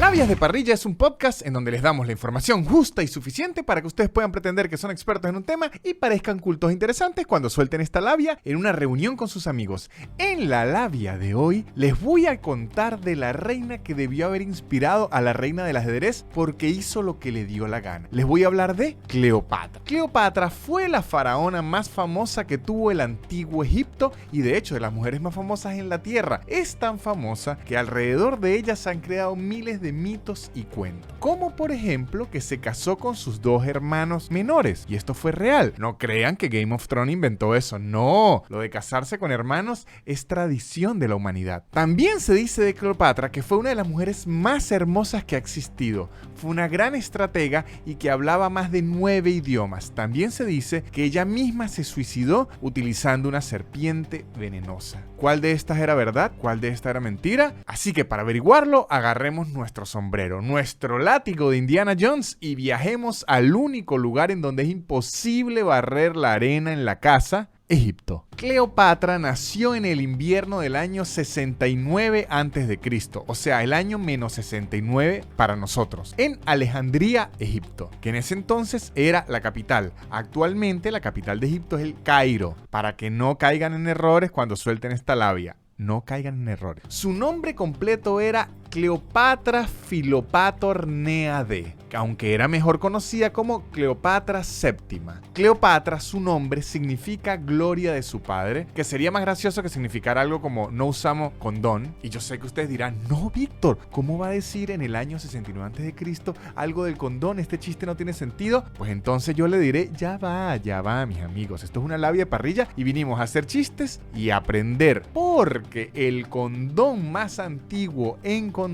Labias de Parrilla es un podcast en donde les damos la información justa y suficiente para que ustedes puedan pretender que son expertos en un tema y parezcan cultos interesantes cuando suelten esta labia en una reunión con sus amigos. En la labia de hoy les voy a contar de la reina que debió haber inspirado a la reina del ajedrez porque hizo lo que le dio la gana. Les voy a hablar de Cleopatra. Cleopatra fue la faraona más famosa que tuvo el antiguo Egipto y de hecho de las mujeres más famosas en la tierra. Es tan famosa que alrededor de ella se han creado miles de mitos y cuentos, como por ejemplo que se casó con sus dos hermanos menores, y esto fue real. No crean que Game of Thrones inventó eso, no, lo de casarse con hermanos es tradición de la humanidad. También se dice de Cleopatra que fue una de las mujeres más hermosas que ha existido, fue una gran estratega y que hablaba más de 9 idiomas. También se dice que ella misma se suicidó utilizando una serpiente venenosa. ¿Cuál de estas era verdad? ¿Cuál de estas era mentira? Así que para averiguarlo, agarremos nuestro sombrero, nuestro látigo de Indiana Jones y viajemos al único lugar en donde es imposible barrer la arena en la casa, Egipto. Cleopatra nació en el invierno del año 69 a.C., o sea, el año menos 69 para nosotros, en Alejandría, Egipto, que en ese entonces era la capital. Actualmente la capital de Egipto es el Cairo, para que no caigan en errores cuando suelten esta labia. No caigan en errores. Su nombre completo era Cleopatra Filopator Neade, aunque era mejor conocida como Cleopatra VII. Cleopatra, su nombre, significa gloria de su padre, que sería más gracioso que significara algo como no usamos condón. Y yo sé que ustedes dirán, no, Víctor, ¿cómo va a decir en el año 69 a.C. algo del condón? Este chiste no tiene sentido. Pues entonces yo le diré, ya va, mis amigos. Esto es una labia de parrilla y vinimos a hacer chistes y a aprender, porque el condón más antiguo encontrado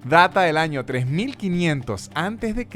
data del año 3500 a.C.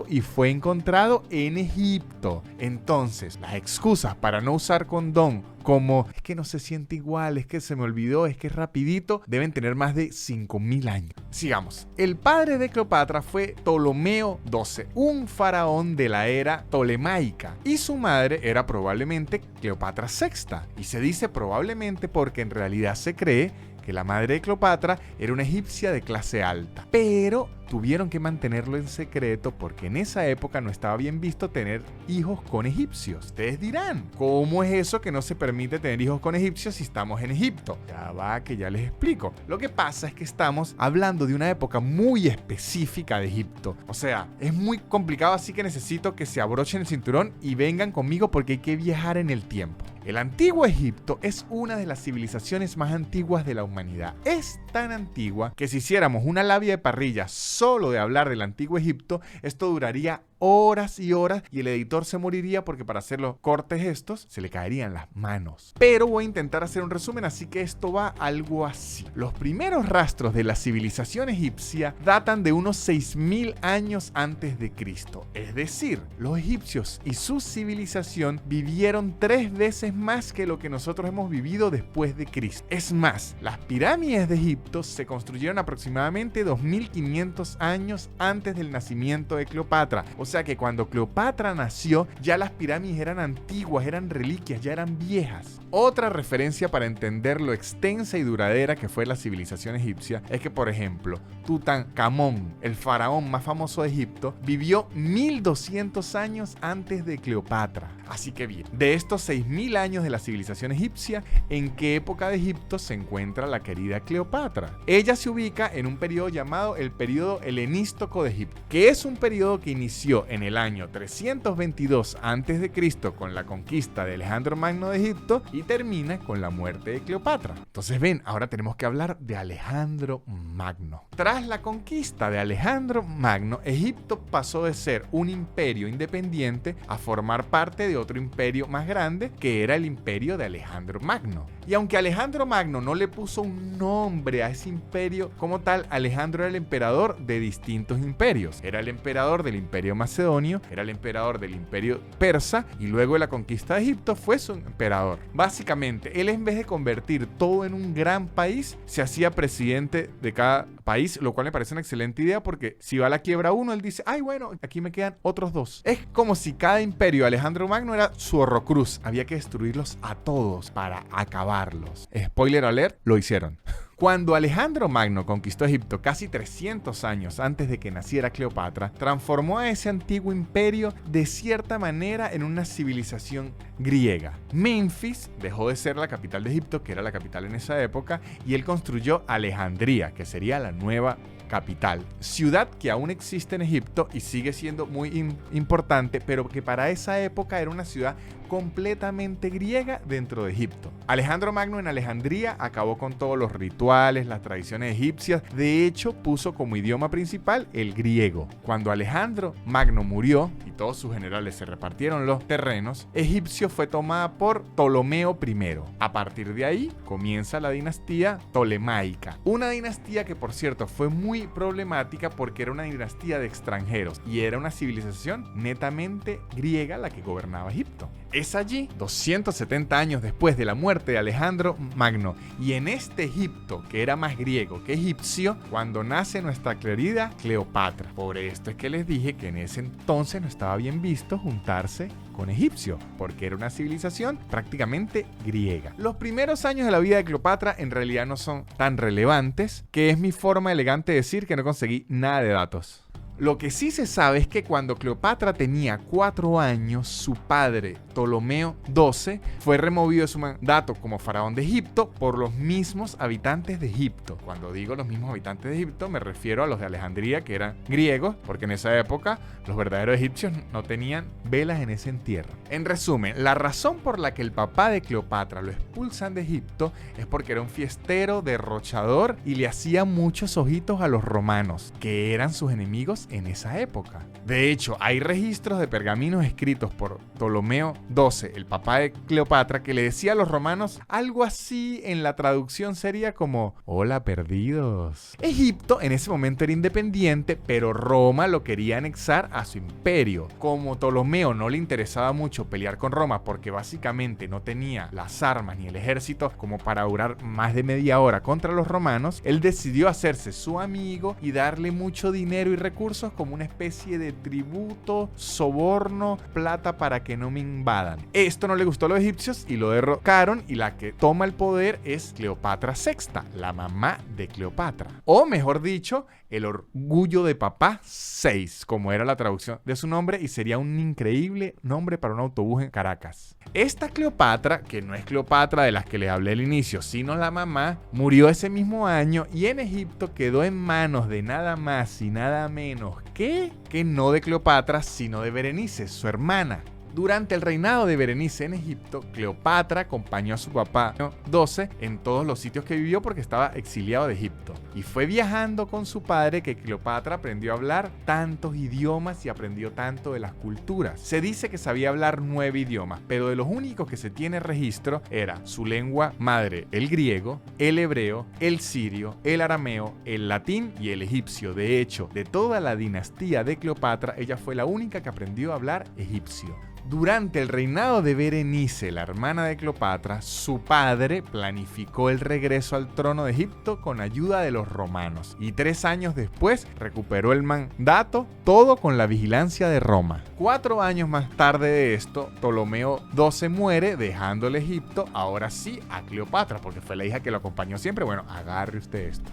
y fue encontrado en Egipto. Entonces, las excusas para no usar condón, como es que no se siente igual, es que se me olvidó, es que es rapidito, deben tener más de 5000 años. Sigamos. El padre de Cleopatra fue Ptolomeo XII, un faraón de la era tolemaica, y su madre era probablemente Cleopatra VI. Y se dice probablemente porque en realidad se cree que la madre de Cleopatra era una egipcia de clase alta, pero tuvieron que mantenerlo en secreto porque en esa época no estaba bien visto tener hijos con egipcios. Ustedes dirán, ¿cómo es eso que no se permite tener hijos con egipcios si estamos en Egipto? Ya va, que ya les explico. Lo que pasa es que estamos hablando de una época muy específica de Egipto. O sea, es muy complicado, así que necesito que se abrochen el cinturón y vengan conmigo porque hay que viajar en el tiempo. El antiguo Egipto es una de las civilizaciones más antiguas de la humanidad. Es tan antigua que si hiciéramos una labia de parrilla solo de hablar del antiguo Egipto, esto duraría horas y horas y el editor se moriría porque para hacer los cortes estos se le caerían las manos. Pero voy a intentar hacer un resumen, así que esto va algo así. Los primeros rastros de la civilización egipcia datan de unos 6000 años antes de Cristo. Es decir, los egipcios y su civilización vivieron 3 veces más que lo que nosotros hemos vivido después de Cristo. Es más, las pirámides de Egipto se construyeron aproximadamente 2500 años antes del nacimiento de Cleopatra. O sea que cuando Cleopatra nació, ya las pirámides eran antiguas, eran reliquias, ya eran viejas. Otra referencia para entender lo extensa y duradera que fue la civilización egipcia es que, por ejemplo, Tutankamón, el faraón más famoso de Egipto, vivió 1200 años antes de Cleopatra. Así que bien, de estos 6000 años de la civilización egipcia, ¿en qué época de Egipto se encuentra la querida Cleopatra? Ella se ubica en un periodo llamado el periodo helenístico de Egipto, que es un periodo que inició en el año 322 a.C. con la conquista de Alejandro Magno de Egipto y termina con la muerte de Cleopatra. Entonces ven, ahora tenemos que hablar de Alejandro Magno. Tras la conquista de Alejandro Magno, Egipto pasó de ser un imperio independiente a formar parte de otro imperio más grande, que era el imperio de Alejandro Magno. Y aunque Alejandro Magno no le puso un nombre a ese imperio como tal, Alejandro era el emperador de distintos imperios. Era el emperador del imperio macedonio, era el emperador del imperio persa y luego de la conquista de Egipto fue su emperador. Básicamente, él en vez de convertir todo en un gran país, se hacía presidente de cada país, lo cual me parece una excelente idea porque si va a la quiebra uno, él dice, ay bueno, aquí me quedan otros dos. Es como si cada imperio de Alejandro Magno era su Horrocruz, había que destruirlos a todos para acabarlos. Spoiler alert, lo hicieron. Cuando Alejandro Magno conquistó Egipto casi 300 años antes de que naciera Cleopatra, transformó a ese antiguo imperio de cierta manera en una civilización griega. Memphis dejó de ser la capital de Egipto, que era la capital en esa época, y él construyó Alejandría, que sería la nueva capital. Ciudad que aún existe en Egipto y sigue siendo muy importante, pero que para esa época era una ciudad completamente griega dentro de Egipto. Alejandro Magno en Alejandría acabó con todos los rituales, las tradiciones egipcias. De hecho, puso como idioma principal el griego. Cuando Alejandro Magno murió y todos sus generales se repartieron los terrenos, Egipcio fue tomada por Ptolomeo I. A partir de ahí comienza la dinastía tolemaica. Una dinastía que, por cierto, fue muy problemática porque era una dinastía de extranjeros y era una civilización netamente griega la que gobernaba Egipto. Es allí, 270 años después de la muerte de Alejandro Magno, y en este Egipto, que era más griego que egipcio, cuando nace nuestra querida Cleopatra. Por esto es que les dije que en ese entonces no estaba bien visto juntarse con egipcios, porque era una civilización prácticamente griega. Los primeros años de la vida de Cleopatra en realidad no son tan relevantes, que es mi forma elegante de decir que no conseguí nada de datos. Lo que sí se sabe es que cuando Cleopatra tenía 4 años, su padre, Ptolomeo XII, fue removido de su mandato como faraón de Egipto por los mismos habitantes de Egipto. Cuando digo los mismos habitantes de Egipto, me refiero a los de Alejandría, que eran griegos, porque en esa época los verdaderos egipcios no tenían velas en ese entierro. En resumen, la razón por la que el papá de Cleopatra lo expulsan de Egipto es porque era un fiestero, derrochador y le hacía muchos ojitos a los romanos, que eran sus enemigos en esa época. De hecho, hay registros de pergaminos escritos por Ptolomeo XII, el papá de Cleopatra, que le decía a los romanos algo así. En la traducción sería como: hola perdidos. Egipto en ese momento era independiente, pero Roma lo quería anexar a su imperio. Como Ptolomeo no le interesaba mucho pelear con Roma porque básicamente no tenía las armas ni el ejército como para durar más de media hora contra los romanos, él decidió hacerse su amigo y darle mucho dinero y recursos como una especie de tributo, soborno, plata para que no me invadan. Esto no le gustó a los egipcios y lo derrocaron, y la que toma el poder es Cleopatra VI, la mamá de Cleopatra. O mejor dicho, el orgullo de papá 6, como era la traducción de su nombre, y sería un increíble nombre para un autobús en Caracas. Esta Cleopatra, que no es Cleopatra de las que les hablé al inicio, sino la mamá, murió ese mismo año y en Egipto quedó en manos de nada más y nada menos que no de Cleopatra, sino de Berenice, su hermana. Durante el reinado de Berenice en Egipto, Cleopatra acompañó a su papá XII en todos los sitios que vivió porque estaba exiliado de Egipto. Y fue viajando con su padre que Cleopatra aprendió a hablar tantos idiomas y aprendió tanto de las culturas. Se dice que sabía hablar 9 idiomas, pero de los únicos que se tiene registro era su lengua madre, el griego, el hebreo, el sirio, el arameo, el latín y el egipcio. De hecho, de toda la dinastía de Cleopatra, ella fue la única que aprendió a hablar egipcio. Durante el reinado de Berenice, la hermana de Cleopatra, su padre planificó el regreso al trono de Egipto con ayuda de los romanos y 3 años después recuperó el mandato, todo con la vigilancia de Roma. 4 años más tarde de esto, Ptolomeo XII muere, dejándole Egipto ahora sí a Cleopatra, porque fue la hija que lo acompañó siempre. Bueno, agarre usted esto.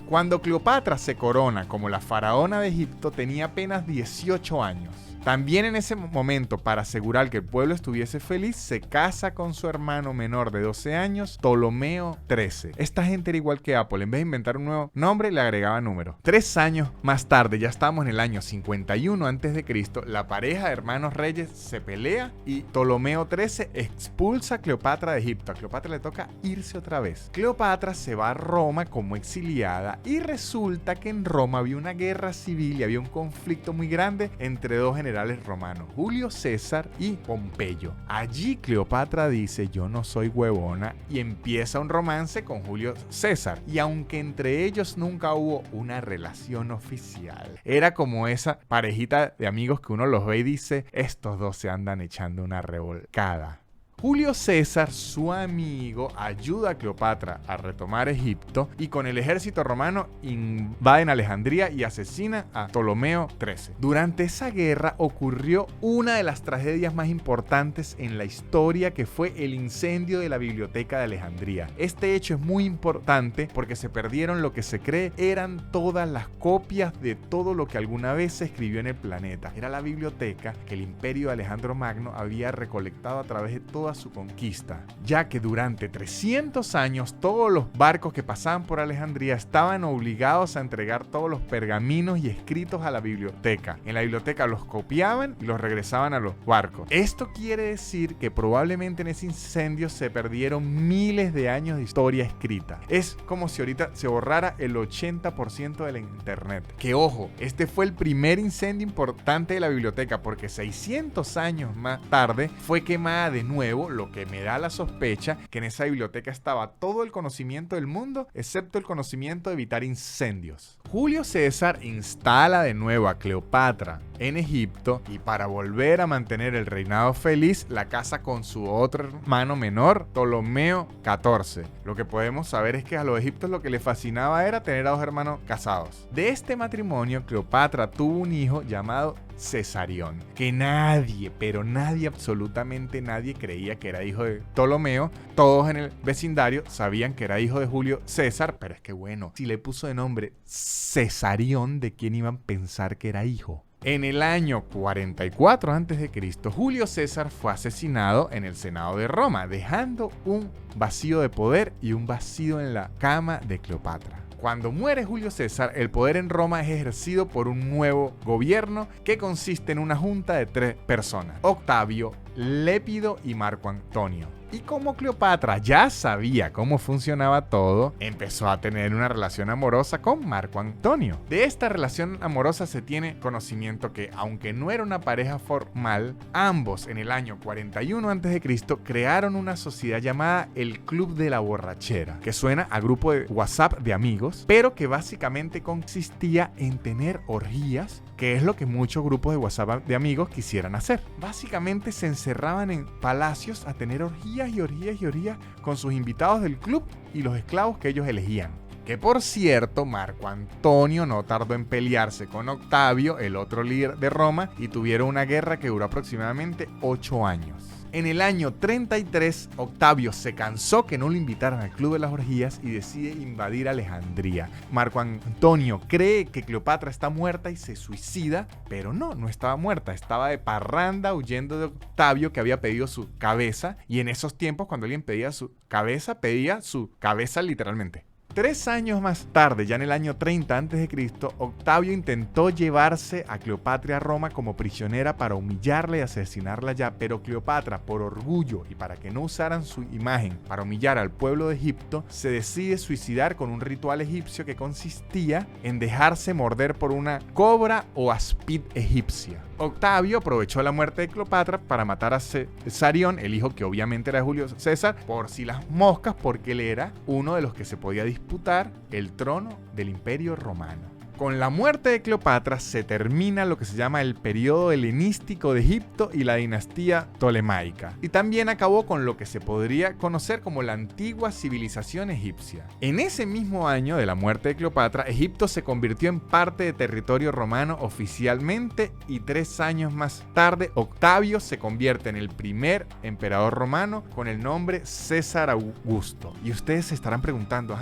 Cuando Cleopatra se corona como la faraona de Egipto, tenía apenas 18 años. También en ese momento, para asegurar que el pueblo estuviese feliz, se casa con su hermano menor de 12 años, Ptolomeo XIII. Esta gente era igual que Apple, en vez de inventar un nuevo nombre, le agregaba números. 3 años más tarde, ya estamos en el año 51 a.C., la pareja de hermanos reyes se pelea y Ptolomeo XIII expulsa a Cleopatra de Egipto. A Cleopatra le toca irse otra vez. Cleopatra se va a Roma como exiliada y resulta que en Roma había una guerra civil y había un conflicto muy grande entre dos generales romanos, Julio César y Pompeyo. Allí Cleopatra dice: yo no soy huevona, y empieza un romance con Julio César. Y aunque entre ellos nunca hubo una relación oficial, era como esa parejita de amigos que uno los ve y dice: estos dos se andan echando una revolcada. Julio César, su amigo, ayuda a Cleopatra a retomar Egipto y con el ejército romano invaden Alejandría y asesinan a Ptolomeo XIII. Durante esa guerra ocurrió una de las tragedias más importantes en la historia, que fue el incendio de la biblioteca de Alejandría. Este hecho es muy importante porque se perdieron lo que se cree eran todas las copias de todo lo que alguna vez se escribió en el planeta. Era la biblioteca que el imperio de Alejandro Magno había recolectado a través de toda su conquista, ya que durante 300 años todos los barcos que pasaban por Alejandría estaban obligados a entregar todos los pergaminos y escritos a la biblioteca. En la biblioteca los copiaban y los regresaban a los barcos. Esto quiere decir que probablemente en ese incendio se perdieron miles de años de historia escrita. Es como si ahorita se borrara el 80% de la internet. Que ojo, este fue el primer incendio importante de la biblioteca, porque 600 años más tarde fue quemada de nuevo, lo que me da la sospecha que en esa biblioteca estaba todo el conocimiento del mundo, excepto el conocimiento de evitar incendios. Julio César instala de nuevo a Cleopatra en Egipto y para volver a mantener el reinado feliz la casa con su otro hermano menor, Ptolomeo XIV. Lo que podemos saber es que a los egipcios lo que les fascinaba era tener a dos hermanos casados. De este matrimonio, Cleopatra tuvo un hijo llamado Cesarión, que nadie, pero nadie, absolutamente nadie creía que era hijo de Ptolomeo. Todos en el vecindario sabían que era hijo de Julio César, pero es que bueno, si le puso de nombre Cesarión, ¿de quién iban a pensar que era hijo? En el año 44 a.C., Julio César fue asesinado en el Senado de Roma, dejando un vacío de poder y un vacío en la cama de Cleopatra. Cuando muere Julio César, el poder en Roma es ejercido por un nuevo gobierno que consiste en una junta de 3 personas: Octavio, Lépido y Marco Antonio. Y como Cleopatra ya sabía cómo funcionaba todo, empezó a tener una relación amorosa con Marco Antonio. De esta relación amorosa se tiene conocimiento que, aunque no era una pareja formal, ambos en el año 41 a.C. crearon una sociedad llamada el Club de la Borrachera, que suena a grupo de WhatsApp de amigos, pero que básicamente consistía en tener orgías, que es lo que muchos grupos de WhatsApp de amigos quisieran hacer. Básicamente se encerraban en palacios a tener orgías y orgías y orgías con sus invitados del club y los esclavos que ellos elegían. Que por cierto, Marco Antonio no tardó en pelearse con Octavio, el otro líder de Roma, y tuvieron una guerra que duró aproximadamente 8 años. En el año 33, Octavio se cansó que no lo invitaran al Club de las Orgías y decide invadir Alejandría. Marco Antonio cree que Cleopatra está muerta y se suicida, pero no estaba muerta, estaba de parranda huyendo de Octavio, que había pedido su cabeza, y en esos tiempos cuando alguien pedía su cabeza literalmente. 3 años más tarde, ya en el año 30 a.C., Octavio intentó llevarse a Cleopatra a Roma como prisionera para humillarla y asesinarla ya, pero Cleopatra, por orgullo y para que no usaran su imagen para humillar al pueblo de Egipto, se decide suicidar con un ritual egipcio que consistía en dejarse morder por una cobra o aspid egipcia. Octavio aprovechó la muerte de Cleopatra para matar a Cesarión, el hijo que obviamente era de Julio César, por si las moscas, porque él era uno de los que se podía disputar el trono del Imperio Romano. Con la muerte de Cleopatra se termina lo que se llama el periodo helenístico de Egipto y la dinastía tolemaica, y también acabó con lo que se podría conocer como la antigua civilización egipcia. En ese mismo año de la muerte de Cleopatra, Egipto se convirtió en parte de territorio romano oficialmente, y 3 años más tarde Octavio se convierte en el primer emperador romano con el nombre César Augusto. Y ustedes se estarán preguntando,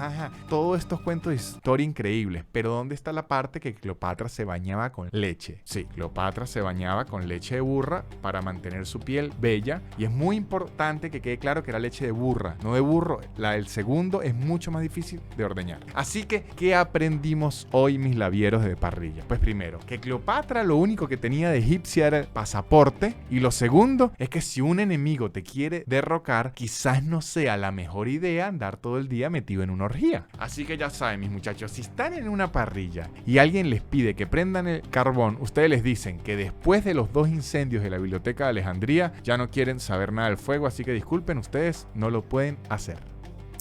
todos estos cuentos de historia increíbles, pero ¿dónde está la parte que Cleopatra se bañaba con leche? Sí, Cleopatra se bañaba con leche de burra para mantener su piel bella, y es muy importante que quede claro que era leche de burra, no de burro. La del segundo es mucho más difícil de ordeñar. Así que, ¿qué aprendimos hoy, mis labieros de parrilla? Pues primero, que Cleopatra lo único que tenía de egipcia era el pasaporte, y lo segundo es que si un enemigo te quiere derrocar, quizás no sea la mejor idea andar todo el día metido en una orgía. Así que ya saben, mis muchachos, si están en una parrilla y alguien les pide que prendan el carbón, ustedes les dicen que después de los 2 incendios de la biblioteca de Alejandría ya no quieren saber nada del fuego, así que disculpen, ustedes no lo pueden hacer.